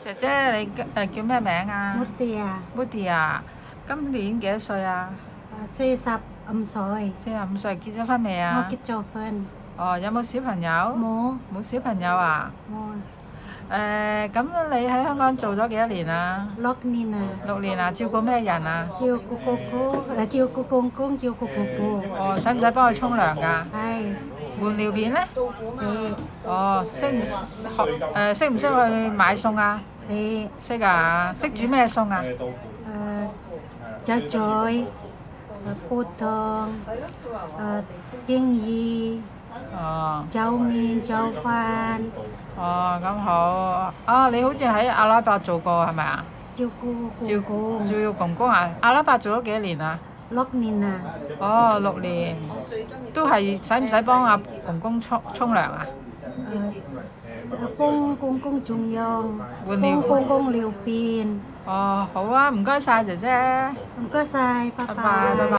姐姐，你叫咩名啊 มุเตีย ？Woody 啊，今年幾多歲啊？ 40 45歲，結咗婚未 我 啊？ 結咗婚 哦，有冇小朋友？ 冇 冇小朋友啊？ 冇 咁你喺香港做咗幾多年啊？ 6 年啊 6年啊，照顧咩人啊？ 照顧哥哥照顧公公照顧婆婆 哦，使唔使幫佢沖涼㗎？ 係 換尿片咧？ 識 哦，識唔識去買餸啊？ 識 識啊，識煮咩餸啊？ chả chổi bột thường chiên gì 哦， châu miên châu phan 哦，咁好。啊，你好似喺阿拉伯做過係咪啊？ 照顧公公照顧公公啊？阿拉伯做咗幾多年啊？ 6 年啊 哦，6年，都係使唔使幫阿公公沖涼啊？ 幫公公仲用 換 幫 尿 公公尿片 哦，好啊，唔該晒姐姐，唔該晒，拜拜拜，拜。拜拜。